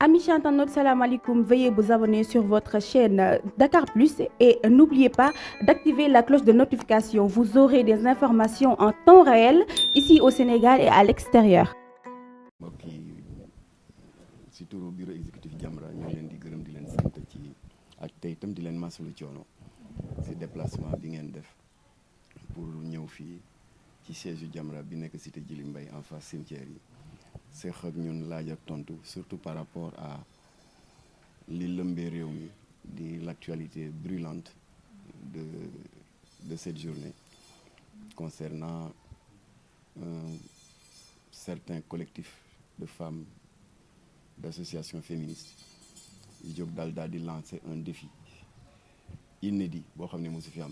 Amis internautes, salam alaikum. Veuillez vous abonner sur votre chaîne Dakar Plus et n'oubliez pas d'activer la cloche de notification. Vous aurez des informations en temps réel ici au Sénégal et à l'extérieur. mbokk yi si turu bureau exécutif Jamra ñoo leen di gërëm di leen sant ci ak tey itam di leen masalu coono si déplacement bi ngeen def pour ñëw fii ci siège yu Jamra bi nekk cité Djily Mbaye en face cimetière yi seq ak ñun laaj ak tontu surtout par rapport à li lëmbee réew mi di l'actualité brûlante de cette journée concernant certains collectifs de femmes d'associations féministes yu jóg daal di lancer un défi inédit boo xam ne mosu fi am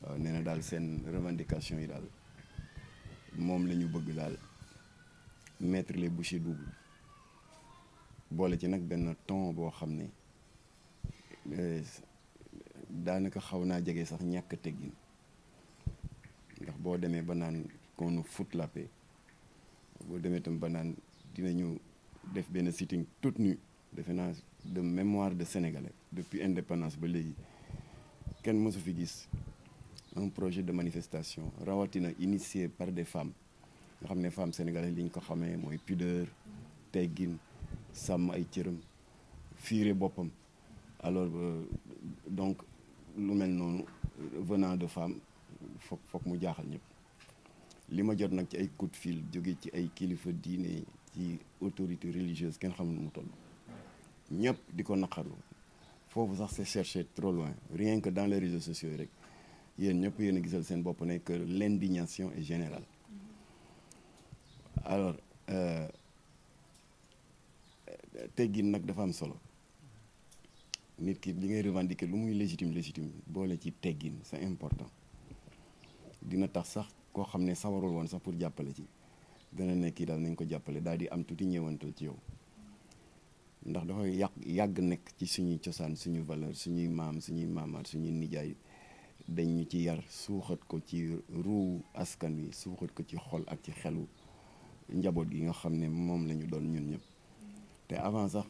waaw nee na daal seen revendication yi daal moom la ñu bëgg daal mettre les bouchées doubles boole ci nag benn ton boo xam ne daanaka xaw naa jege sax ñàkk teggin ndax boo demee ba naan qu'on nous foute la paix boo demee tam ba naan dinañu def benn sitting toute nue defe naa de mémoire de sénégalais depuis indépendance ba léegi kenn mësu fi gis un projet de manifestation rawatina initié par des femmes nga xam ne femmes sénégalaises li ñu ko xamee mooy pudeur teggin sàmm ay cëram fiire boppam alors donc lu mel noonu venant de femmes foog mu jaaxal ñëpp li ma jot nag ci ay coup de fil jóge ci ay kilifa diine ci autorité religieuse kenn xamul mu toll ñëpp di ko naqarlu foofu sax c'est chercher trop loin rien que dans les réseaux sociaux yi rek yéen ñëpp yéen a gisal seen bopp ne que l'indignation est générale alors teggin nag dafa am solo nit ki li ngay revendiquer lu muy légitime boole ci teggin c'est important dina tax sax koo xam ne sawarul woon sax pour jàppale ci dana nekk kii daal nañ ko jàppale daal di am tuuti ñëwantal ci yow ndax dafay yàgg nekk ci suñuy cosaan suñu valeur suñuy maam suñuy maamaat suñuy nijaay dañ ñu ci yar suuxat ko ci ruu askan wi suuxat ko ci xol ak ci xelu njaboot gi nga xam ne moom la ñu doon ñun ñëpp te avant sax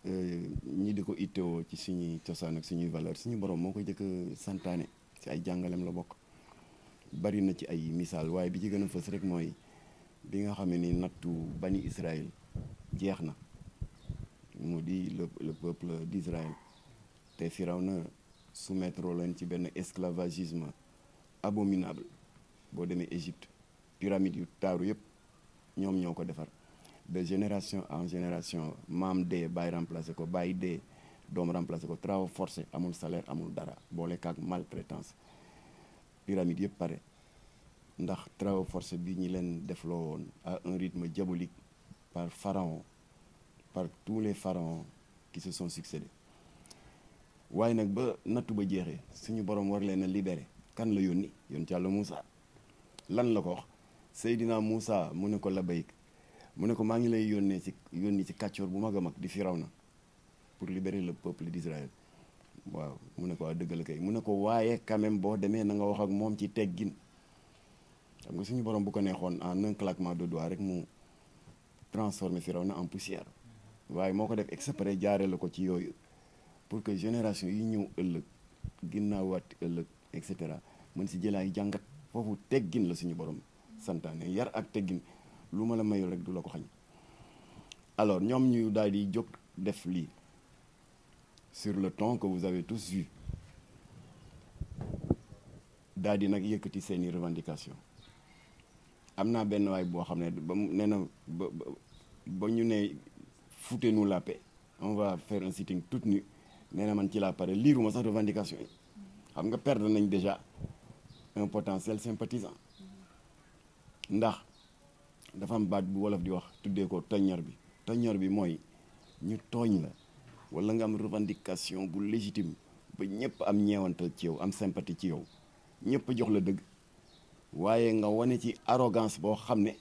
ñi di ko ittewoo ci suñuy cosaan ak suñuy valeur suñu borom moo ko jëkk santaane ci ay jàngalem la bokk bari na ci ay misaal waaye bi ci gën a fës rek mooy bi nga xam ne ni nattu bani Israël jeex na mu di le peuple d'Israël te Firawna soumettre leen ci benn esclavagisme abominable boo demee Égypte pyramide yu taaru yëpp ñoom ñoo ko defar de génération en génération maam dee bàyyi remplacé ko bàyyi dee doom remplacé ko travaux forcés amul salaire amul dara boole kaak maltraitance pyramide yëpp pare ndax travaux forcés bi ñi leen defloo woon à un rythme diabolique par tous les pharaons qui se sont succédés waaye nag ba nattu ba jeexee suñu borom war leen a libéré kan la yónni yonent Yàlla Moussa lan la ko wax Seydina Moussa mu ne ko labayk mu ne ko maa ngi lay yónni ci kàccoor bu mag a mag di Firawna pour libérer le peuple d'Israël waaw mu ne ko waa dëgg la kay mu ne ko waaye quand même boo demee na nga wax ak moom ci teggin xam nga suñu borom bu ko neexoon en un claquement de doigts rek mu transformer Firawna en poussière waaye moo ko def exprès jaare la ko ci yooyu pour que génération yi ñëw ëllëg ginnaawaat ëllëg et cetera mën si jëlaay jàngat foofu teggin la suñu borom santaane yar ak teggin lu ma la mayul rek du la ko xañ alors ñoom ñu daal di jóg def lii sur le ton que vous avez tous vu daal di nag yëkkati seeni revendication am naa benn waay boo xam ne ba mu nee na ba ñu ne foutez-nous la paix on va faire un sitting toute nue nee na man ci laa pare liiruma sax revendication yi xam nga perdre nañ déjà un potentiel sympathisant ndax dafa am baat bu wolof di wax tuddee ko toññar bi mooy ñu tooñ la wala nga am revendication bu légitime ba ñëpp am ñeewantal ci yow am sympathie ci yow ñëpp jox la dëgg waaye nga wane ci arrogance boo xam ne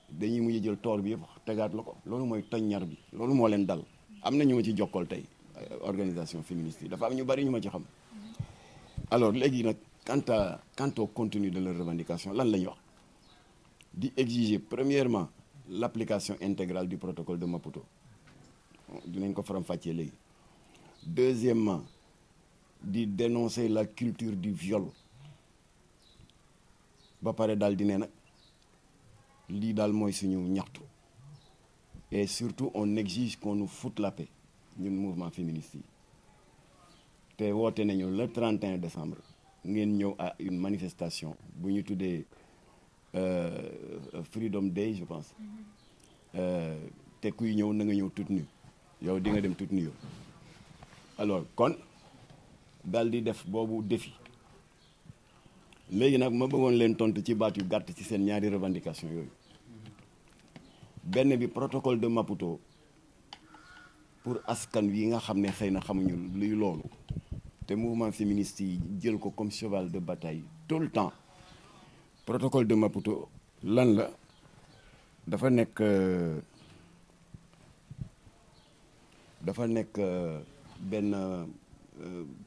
dañuy mujj jël toor bi yëpp tegaat la ko loolu mooy toññar bi loolu moo leen dal am na ñu ma ci jokkool tey organisation féministe yi dafa am ñu bari ñu ma ci xam alors léegi nag quant au contenu de leur revendication lan la ñu wax di exiger premièrement l'application intégrale du protocole de Maputo dinañ ko faram-fàccee léegi. Deuxièmement, di dénoncer la culture du viol ba pare daal di ne nag lii daal mooy suñu ñaxtu et surtout on exige qu'on nous foute la paix ñun mouvement féministe yi te woote nañu le 31 décembre ngeen ñëw à une manifestation bu ñu tuddee Freedom Day je pense te kuy ñëw na nga ñëw toute nue yow di nga dem toute nue yow alors kon daal di def boobu défi léegi nag ma bëggoon leen tontu ci baat yu gàtt ci seen ñaari revendication yooyu benn bi protocole de Maputo pour askan wi nga xam ne xëy na xamuñu luy loolu te mouvement féministe yi jël ko comme cheval de bataille tout le temps. Protocole de Maputo lan la dafa nekk benn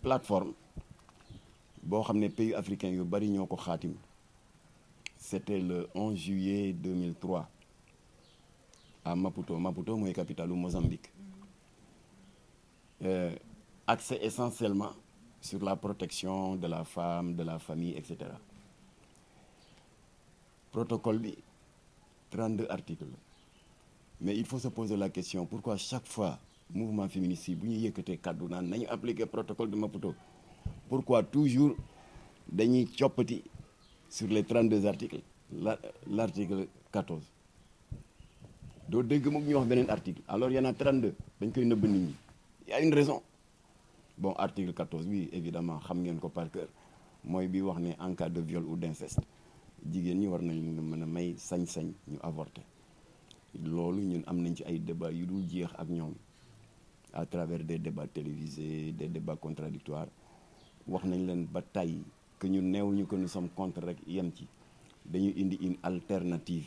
plateforme boo xam ne pays africains yu bari ñoo ko xaatim c'était le 11 juillet 2003 à Maputo. Maputo mooy capitale u Mozambique. Axé essentiellement sur la protection de la femme, de la famille, etc. Protocole bi 32 articles la mais il faut se poser la question pourquoi chaque fois mouvement féministe yi bu ñu yëkkatee kàddu naan nañu appliquer protocole de Maputo pourquoi toujours dañuy coppati sur les 32 articles l'article 14 doo dégg moom ñu wax beneen article alors il y en a 32 dañ koy nëbb nit ñi il y a une raison bon article 14 bi évidemment xam ngeen ko par cœur mooy bi wax ne en cas de viol ou d'inceste jigéen ñi war nañ mën a may sañ-sañ ñu avorter loolu ñun am nañ ci ay débats yu dul jeex ak ñoom à travers des débats télévisés des débats contradictoires wax nañ leen ba tey que ñu neewuñu que nous sommes contre rek yem ci dañu indi une alternative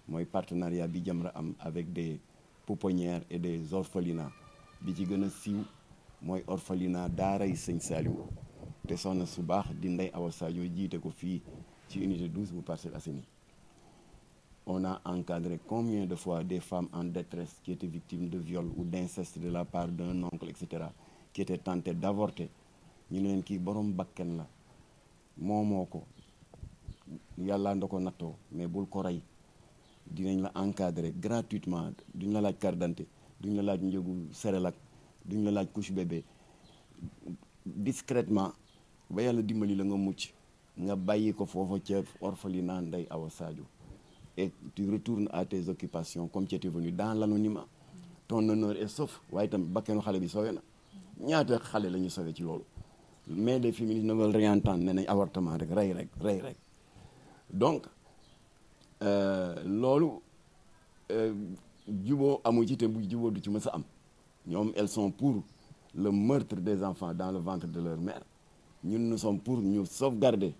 mooy partenariat bi Jamra am avec des pouponnières et des orphelinats bi ci gën a siiw mooy orphelinat daaray Sëñ Saliou te soxna su baax di Ndeye Awa Sadio jiite ko fii ci unité 12 bu Parcelles Assainies. On a encadré combien de fois des femmes en détresse qui étaient victimes de viol ou d'inceste de la part d'un oncle etc qui étaient tentées d'avorter ñu ne leen kii borom bakken la moomoo ko yàlla nda ko nattoo mais bul ko rey dinañ la encadrer gratuitement duñ la laaj carte d'identité duñ la laaj njëgu Cerelac duñ la laaj couche bébé discrètement ba yàlla dimbali la nga mucc nga bàyyi ko foofa ca orphelinat Ndeye Awa Sadio et tu retournes à tes occupations comme tu étais venu dans l'anonymat ton honneur est sauf waaye itam bakkenu xale bi sowe na ñaata xale la ñu sowe ci loolu mais les féministes ne veulent rien entendre ne nañ avortement rek rey rek donc loolu juboo amu ci te bu juboo du ci mës a am ñoom elles sont pour le meurtre des enfants dans le ventre de leur mère ñun nous sommes pour ñu sauvegarder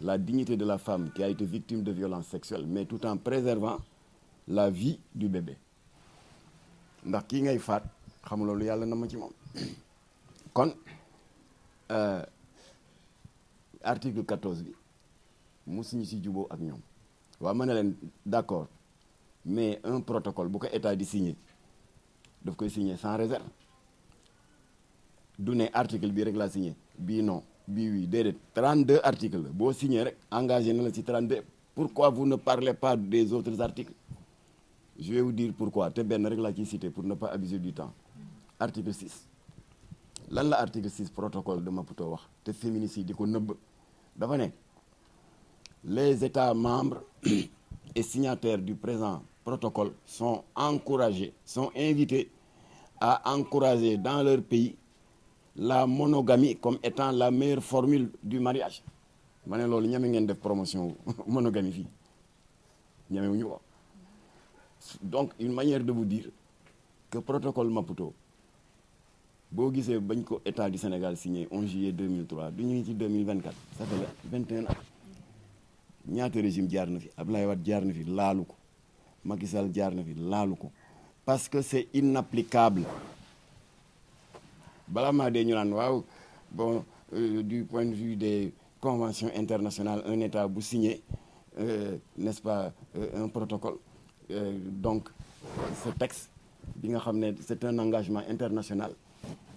la dignité de la femme qui a été victime de violences sexuelles mais tout en préservant la vie du bébé ndax kii ngay faat xam loolu yàlla na ma ci moom kon article 14 bi musuñu ci juboo ak ñoom waaw ma ne leen d'accord mais un protocole bu ko état di signer daf koy signer sans réserve du ne article bii rek laa signé bii non bii oui déedéet 32 articles la boo signé rek engagé na la ci 32 pourquoi vous ne parlez pas des autres articles je vais vous dire pourquoi te benn rek laa ciy cité pour ne pas abuser du temps article 6 lan la article 6 protocole de Maputo wax te féminicide di ko nëbb dafa ne les états membres et signataires du présent protocole sont invités à encourager dans leur pays la monogamie comme étant la meilleure formule du mariage ma ne loolu ñame ngeen def promotion monogamie fii ñamewuñu ko donc une manière de vous dire que protocole Maputo boo gisee bañ ko état du Sénégal signé 11 juillet 2003 du ñu ngi ci 2024 ça fait 21 ans ñaata régime jaar na fi Abdoulaye Wade jaar na fi laalu ko Macky Sall jaar na fi laalu ko parce que c'est inapplicable balaa maa dee ñu naan waaw bon du point de vue des conventions internationales un état bu signé n'est-ce pas un protocole donc ce texte bi nga xam ne c'est un engagement international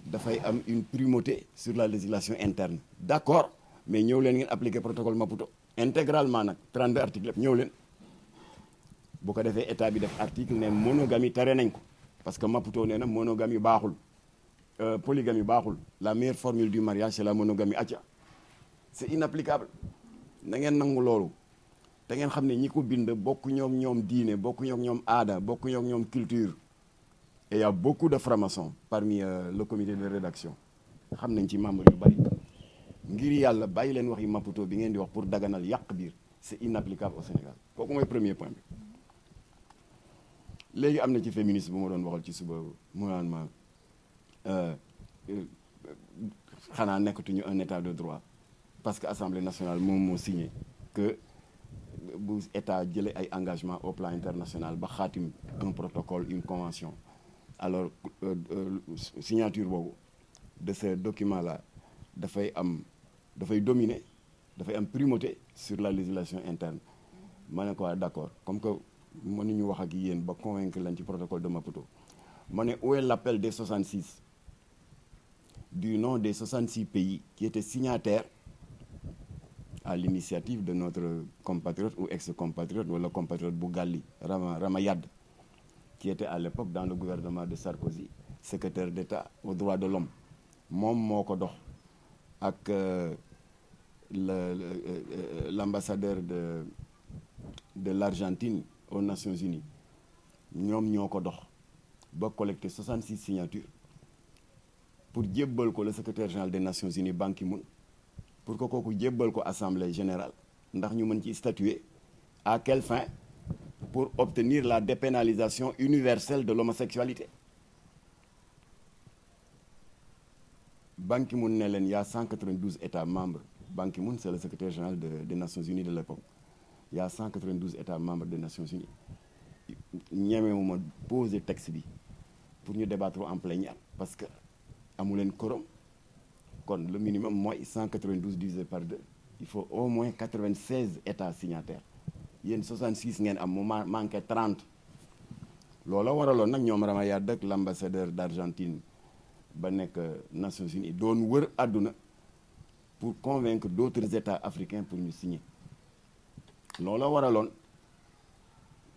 dafay am une primauté sur la législation interne d'accord mais ñëw leen ngeen appliquer protocole Maputo intégralement nag 32 articles yëpp ñëw leen bu ko defee état bi def article ne monogamie tere nañ ko parce que Maputo nee na monogamie baaxul polygamie baaxul la meilleure formule du mariage c'est la monogamie acca c'est inapplicable na ngeen nangu loolu te ngeen xam ne ñi ko bind bokku ñoom diine bokku ñoom aada bokku ñoom culture et il y a beaucoup de francs-maçons parmi le comité de rédaction xam nañ ci membre yu bari ngir yàlla bàyyi leen wax yi Maputo bi ngeen di wax pour daganal yàq biir c'est inapplicable au Sénégal kooku mooy premier point bi léegi am na ci féministe bu ma doon waxal ci suba mu naan ma xanaa nekkatuñu un état de droit parce que Assemblée nationale moom moo signé que bu état jëlee ay engagement au plan international ba xaatim un protocole une convention alors signature boobu de ce document là dafay dominer dafay am primauté sur la législation interne ma ne ko d'accord comme que mënuñu wax ak yéen ba convaincre leen ci protocole de Maputo ma ne où est l'appel des 66 du nom des 66 pays qui étaient signataires à l'initiative de notre compatriote ou ex-compatriote wala compatriote Bougali Rama Yade qui était à l'époque dans le gouvernement de Sarkozy secrétaire d'État aux droits de l'homme moom moo ko dox ak l'ambassadeur de l'Argentine aux Nations Unies ñoom ñoo ko dox ba collecter 66 signatures pour jébbal ko le secrétaire général des Nations Unies Ban Ki-moon pour que kooku jébbal ko assemblée générale ndax ñu mën ci statuer à quelle fin pour obtenir la dépénalisation universelle de l'homosexualité. Ban Ki-moon ne leen y a 192 États membres Ban Ki-moon c'est le secrétaire général des Nations Unies de l'époque il y a 192 États membres des Nations Unies ñemewuma poser texte bi pour ñu débattre en plénière parce que amu leen quorum kon le minimum mooy 192 divisé par 2 il faut au moins 96 États signataires yéen 66 ngeen am mu manqué 30 loola waraloon nag ñoom Rama Yade ak l'ambassadeur d'Argentine ba nekk Nations Unies doon wër àdduna pour convaincre d'autres États africains pour ñu signer loola waraloon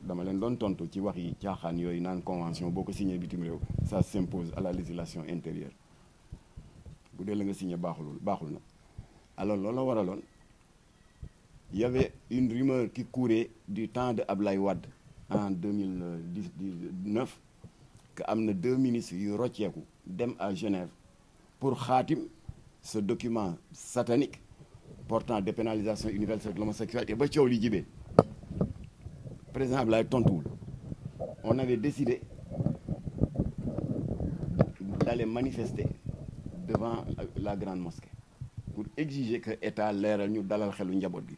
dama leen doon tontu ci wax yi caaxaan yooyu naan convention boo ko signé bitim réew ça s'impose à la législation intérieure bu dee la nga signé baaxul na alors loola waraloon il y avait une rumeur qui courait du temps de Ablaye Wade en 2019 que am na 2 ministres yu rocceeku dem à Genève pour xaatim ce document satanique portant dépénalisation universelle de l'homosexualité ba coow li jibee président Ablaye tontuwul on avait décidé d'aller manifester devant la grande mosquée pour exiger que état leeral ñu dalal xelu njaboot gi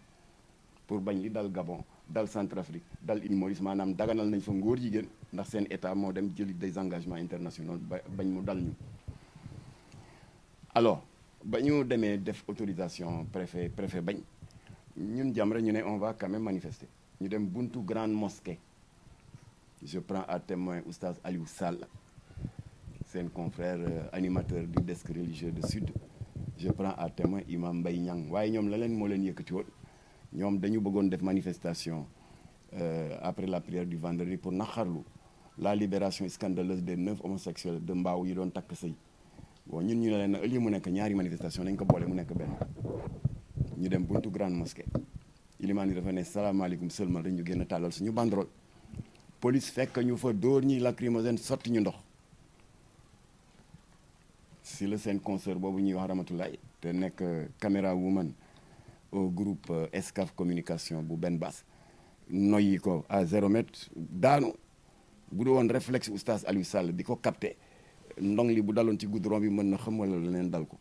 pour bañ li dal Gabon dal Centrafrique dal Île Maurice maanaam daganal nañ fa ngóor jigéen ndax seen état moo dem jëli des engagements internationaux bañ mu dal ñu alors ba ñu demee def autorisation préfet bañ ñun Jamra ñu ne on va quand même manifester ñu dem buntu grande mosquée je prends à témoin oustaz Aliou Sall seen confrère animateur du desk religieux de Sud je prends à témoin imam Mbaye Niang waaye ñoom la leen moo leen yëkkati woon ñoom dañu bëggoon def manifestation après la prière du vendredi pour naqarlu la libération scandaleuse des 9 homosexuels de Mbao yi doon takk sëy bon ñun ñu ne leen ëllëg mu nekk ñaari manifestation nañ ko boole mu nekk benn ñu dem buntu grande mosquée ilimaan yi dafa ne salaamaaleykum seulement dañu génn tàllal suñu banderole police fekk ñu fa dóor ñi lacrymogène sotti ñu ndox si la seen concert boobu ñuy wax Ramatoulaye te nekk caméra woman au groupe Escaf communication bu benn bas noyyi ko à 0 mètre daanu bu du woon réflexe oustaz Aliou Sall di ko capté ndong li bu daloon ci goudron bi mën na xam wala leneen dal ko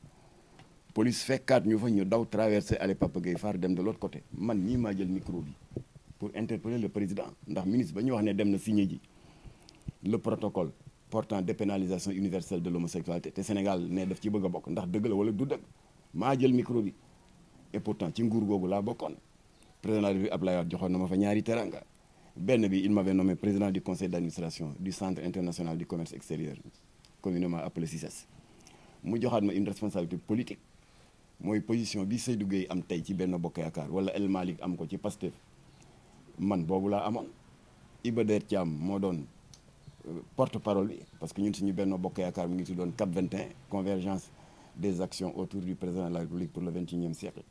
police fekkaat ñu fa ñu daw traversé allée Papa Gueye Far dem de l'autre côté man ñii maa jël micro bi pour interpeller le président ndax ministre ba ñu wax ne dem na signé ji le protocole portant dépénalisation universelle de l'homosexualité te Sénégal ne daf ci bëgg a bokk ndax dëgg la wala du dëgg maa jël micro bi et pourtant ci nguur googu laa bokkoon président de la République Abdoulaye Wade joxoon na ma fa ñaari teranga benn bi il m'avait nommé président du conseil d'administration du centre international du commerce extérieur communément appelé CICES mu joxaat ma une responsabilité politique mooy position bi Seydou Gueye am tey ci Benno Bokk Yaakaar wala El Malick am ko ci Pastef man boobu laa amoon Iba Der Thiam moo doon porte-parole bi parce que ñun suñu Benno Bokk Yaakaar mu ngi tuddoon CAP 21 convergence des actions autour du président de la République pour le 21e siècle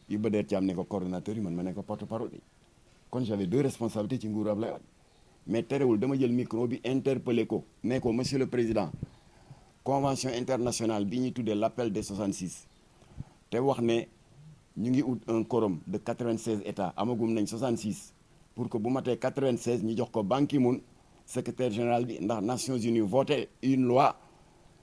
Iba Der Thiam ne ko coordonnateur yi man ma ne ko porte-parole bi kon j'avais deux responsabilités ci nguuru Ablaye Wade mais terewul dama jël micro bi interpellé ko ne ko monsieur le président convention internationale bi ñuy tuddee l'appel des 66 te wax ne ñu ngi ut un quorum de 96 états amagum nañ 66 pour que bu matee 96 ñu jox ko Ban Ki-moon secrétaire général bi ndax Nations Unies voté une loi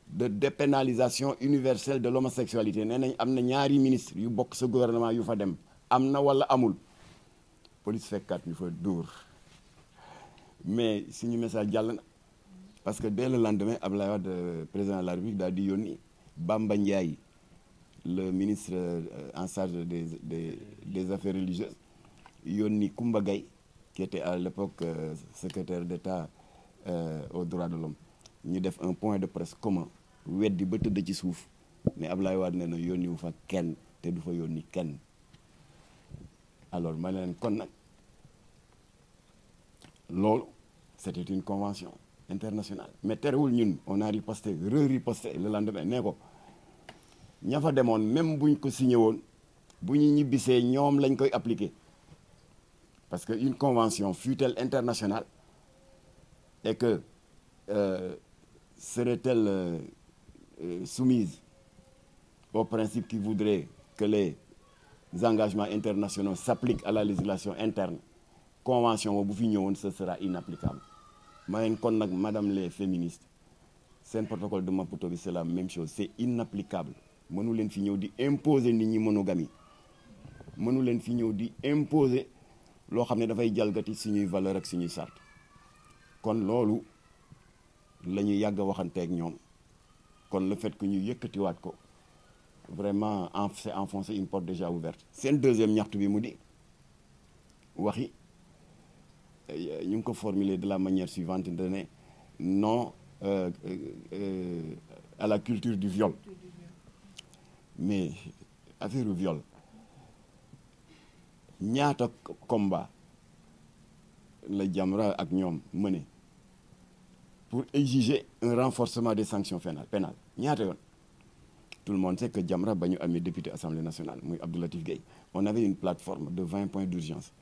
de dépénalisation universelle de l'homosexualité nee nañ am na ñaari ministre yu bokk sa gouvernement yu fa dem am na wala amul police fekkaat ñu fa dóor mais suñu message jàll na parce que dès le lendemain Abdoulaye Wade président de la République daal di yónni Bamba Ndiaye le ministre en charge des affaires religieuses yónni Koumba Gaye qui était à l'époque secrétaire d'État aux droits de l'homme ñu def un point de presse commun weddi ba tëdd ci suuf mais Abdoulaye Wade nee na yónni wu fa kenn te du fa yónni kenn alors ma ne leen kon nag loolu c'était une convention internationale mais terewul ñun on a riposté riposté le lendemain nee ko ña fa demoon même buñ ko signé woon bu ñu ñibbisee ñoom lañ koy appliquer parce que une convention fût-elle internationale et que serait-elle soumise au principe qui voudrait que les engagements internationaux s'appliquent à la législation interne convention boobu bu fi ñëwoon ce sera inapplicable ma leen kon nag madame les féministes seen protocole de Maputo bi c'est la même chose c'est inapplicable mënu leen fi ñëw di imposer nit ñi monogamie mënu leen fi ñëw di imposer loo xam ne dafay jalgati suñuy valeur ak suñuy charte kon loolu la ñu yàgg a waxanteeg ñoom kon le fait que ñu yëkkatiwaat ko vraiment c'est enfoncer une porte déjà ouverte seen deuxième ñaxtu bi mu di waxi ñu ngi ko formuler de la manière suivante de ne non à la culture du viol mais affaire u viol ñaata combat la Jamra ak ñoom mené pour exiger un renforcement des sanctions pénales ñaata yoon tout le monde sait que Jamra ba ñu amee député assemblée nationale muy Abdou Latif Gueye on avait une plateforme de 20 points d'urgence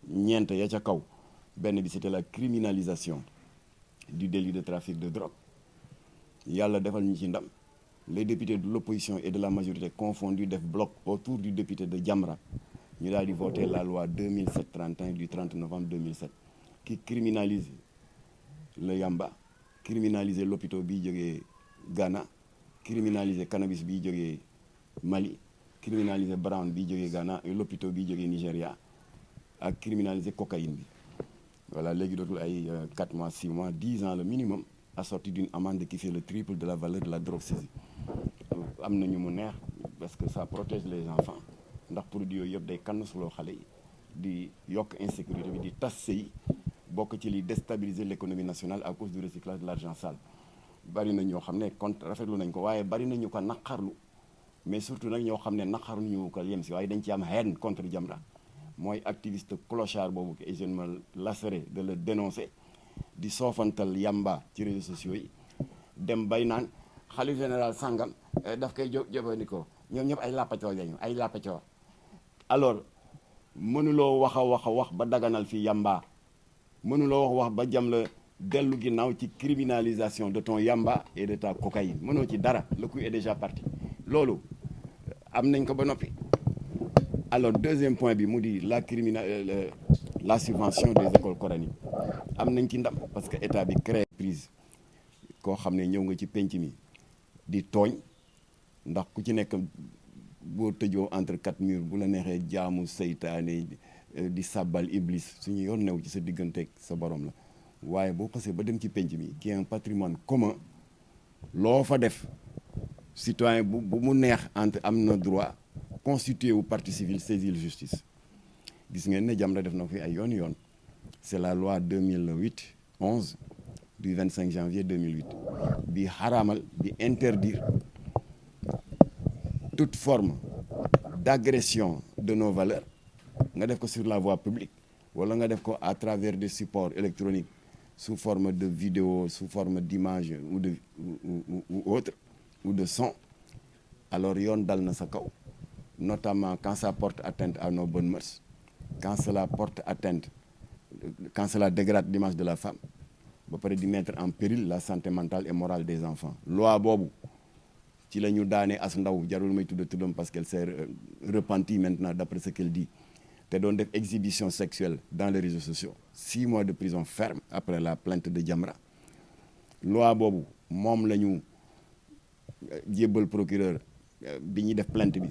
ñeent ya ca kaw benn bi c'était la criminalisation du délit de trafic de drogue yàlla defal ñu ci ndam les députés de l'opposition et de la majorité confondus def bloc autour du député de Jamra ñu daal di voter la loi 2007-31 du 30 novembre 2007 qui criminalise le yamba criminaliser l'opito bi jógee Ghana criminaliser cannabis bi jógee Mali criminaliser brown bi jógee Ghana et l'opito bi jógee Nigéria ak criminaliser cocaïne bi voilà léegi dootul ay 4 mois 6 mois 10 ans le minimum assorti d'une amende qui fait le triple de la valeur de la drogue saisie am na ñu mu neex parce que ça protège les enfants ndax produit yooyu yëpp day kannasuloo xale yi di yokk insécurité bi di tas sëy bokk ci li déstabiliser l'économie nationale à cause du recyclage de l'argent sale bari na ñoo xam ne contre rafetlu nañ ko waaye bari na ñu ko naqarlu mais surtout nag ñoo xam ne naqarlu ñu ko yem si waaye dañ ci am haine contre Jamra mooy activiste clochard boobu et je ne me lasserai de le dénoncer di soofantal yamba ci réseaux sociaux yi dem bay naan xalif général sangam daf koy jëfandikoo ñoom ñëpp ay làppacoo lañu ay làppacoo alors mënuloo wax ba daganal fi yamba mënuloo wax ba jam la dellu ginnaaw ci criminalisation de ton yamba et de ta cocaïne mënoo ci dara le coup est déjà parti loolu am nañ ko ba noppi. Alors deuxième point bi mu di la subvention des écoles coraniques am nañ ci ndam parce que état bi créé prise koo xam ne ñëw nga ci penc mi di tooñ ndax ku ci nekk boo tëjoo entre 4 murs bu la neexee jaamu seytaane di sàbbal iblis suñu yoon new ci sa digganteeg sa borom la waaye boo xasee ba dem ci penc mi qui est un patrimoine commun loo fa def citoyen bu mu neex entre am na droit constitué wu partie civile saisir justice gis ngeen ne Jamra def na fi ay yoon c'est la loi 2008-11 du 25 janvier 2008 bi xaraamal bi interdire toute forme d'agression de nos valeurs nga def ko sur la voie publique wala nga def ko à travers des supports électroniques sous forme de vidéo, sous forme d'image ou autre, ou de son, alors yoon dal na sa kaw, notamment quand ça porte atteinte à nos bonnes mœurs, quand cela porte atteinte, quand cela dégrade l'image de la femme, ba pare di mettre en péril la santé mentale et morale des enfants. Loi boobu ci la ñu daane as ndaw jarul may tuddam parce qu'elle s'est repentie maintenant d'après ce qu'elle dit. te doon def exhibition sexuelle dans les réseaux sociaux 6 mois de prison ferme après la plainte de Jamra. Loi boobu moom la ñu jébbal procureur bi ñuy def plainte bi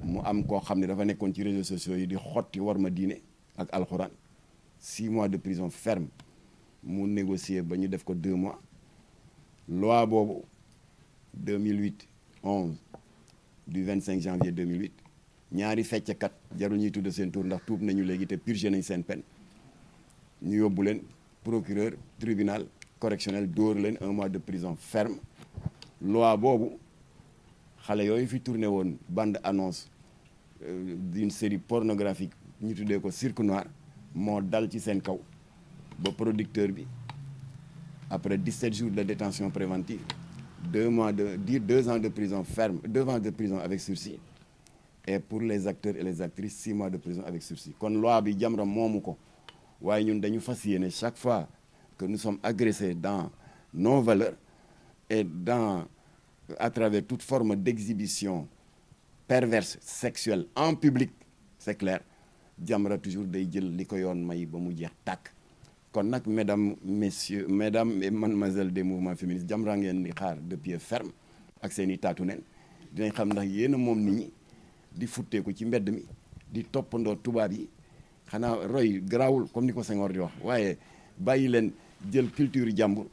mu am koo xam ne dafa nekkoon ci réseaux sociaux yi di xotti war ma diine ak alxuraan 6 mois de prison ferme mu négocier ba ñu def ko 2 mois. Loi boobu 2008-11 du 25 janvier 2008 ñaari fecckat jarul ñuy tudd seen tur ndax tuub nañu léegi te purgé nañ seen peine ñu yóbbu leen procureur tribunal correctionnel dóor leen 1 mois de prison ferme. Loi boobu xale yooyu fi tourné woon bande annonce d'une série pornographique ñu tuddee ko Cirque Noir moo dal ci seen kaw ba producteur bi après 17 jours de détention préventive 2 ans de prison ferme, 2 ans de prison avec sursis. Et pour les acteurs et les actrices 6 mois de prison avec sursis. Kon loi bi Jamra moomu ko waaye ñun dañu fas yéene chaque fois que nous sommes agressés dans nos valeurs et à travers toute forme d'exhibition perverse sexuelle en public, c'est clair, Jamra toujours day jël li ko yoon may ba mu jeex tàkk. Kon nag mesdames et mademoiselles des mouvements féministes Jamra ngeen di xaar de pied ferme ak seen i taatu neen dinañ xam ndax yéen a moom nit ñi di futteeku ci mbedd mi di toppandoo tubaab yi xanaa roy garaawul comme ni ko Senghor di wax waaye bàyyi leen jël culture jàmbur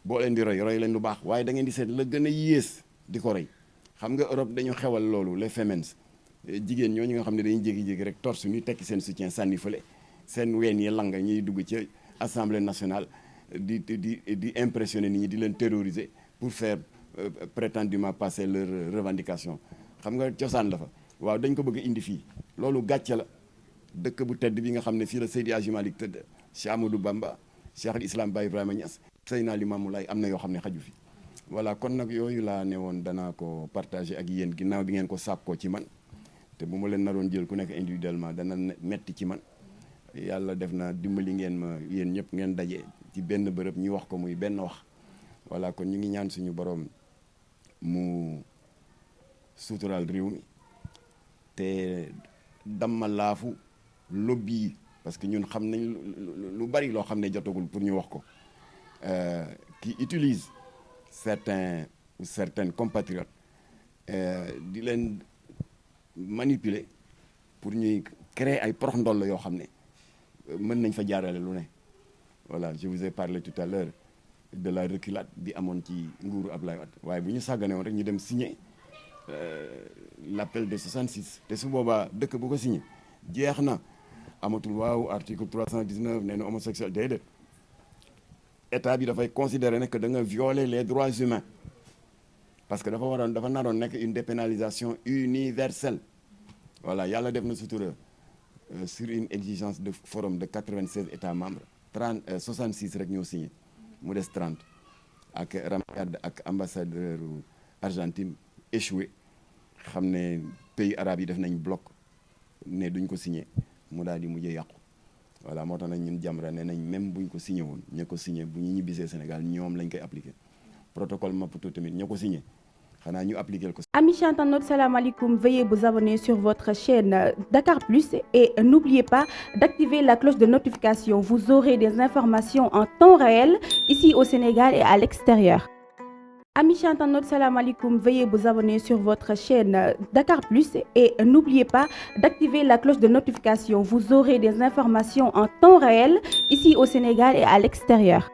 boo leen di roy leen lu baax waaye da ngeen di seet la gën a yées di ko roy. Xam nga Europe dañu xewal loolu les femmes jigéen ñooñu nga xam ne dañuy jékki-jékki rek torse ñu tekki seen soutien sànni fële seen ween yi langa ñuy dugg ci assemblée nationale di impressionner nit ñi di leen terroriser pour faire prétendument passer leurs revendications. Xam nga cosaan la fa waaw dañ ko bëgg indi fii loolu gàcce la dëkk bu tedd bi nga xam ne fii la Seydi Hadji Malick tëdd Cheikh Amadou Bamba Cheikh al Islam Baye Ibrahima Niass Seydina Limamou Laye am na yoo xam ne xaju fi. Voilà kon nag yooyu laa ne woon danaa ko partager ak yéen ginnaaw bi ngeen ko sàkkoo ci man te bu ma leen naroon jël ku nekk individuellement dana metti ci man yàlla def na dimbali ngeen ma yéen ñëpp ngeen daje ci benn bërëb ñu wax ko muy benn wax. Voilà kon ñu ngi ñaan suñu borom mu sutural réew mi te damma laafu lobby yi parce que ñun xam nañ lu bari loo xam ne jotagul pour ñu wax ko qui utilise certains ou certaines compatriotes di leen manipuler pour ñuy créer ay prox ndoll yoo xam ne mën nañ fa jaarale lu ne. Voilà je vous ai parlé tout à l'heure de la reculade bi amoon ci nguuru Ablaye Wade waaye bu ñu sàggane woon rek ñu dem signer l'appel de 66 te su boobaa dëkk bu ko signé jeex na amatul waaw article 319 nee na homosexuel déedéet état bi dafay considérer ne que da nga violer les droits humains parce que dafa naroon nekk une dépénalisation universelle. Voilà yàlla def na sutura sur une exigence de forum de 96 états membres 66 rek ñoo signé mu des 30 ak Ramad ak ambassadeur Argentine échoué xam ne pays arabes yi def nañ bloc ne duñ ko signé mu daal di mujjee yàqu. Voilà moo tax nag ñun Jamra ne nañ même buñ ko signé woon ña ko signé bu ñu ñibbisee Sénégal ñoom lañ koy appliqué protocole Maputo tamit ña ko signé xanaa ñu appliqué ko. Amis internautes, salam alaikum. Veuillez vous abonner sur votre chaîne Dakar Plus et n'oubliez pas d'activer la cloche de notification. Vous aurez des informations en temps réel ici au Sénégal et à l'extérieur. Amis internautes, salam alaikum. Veuillez vous abonner sur votre chaîne Dakar Plus et n'oubliez pas d'activer la cloche de notification. Vous aurez des informations en temps réel ici au Sénégal et à l'extérieur.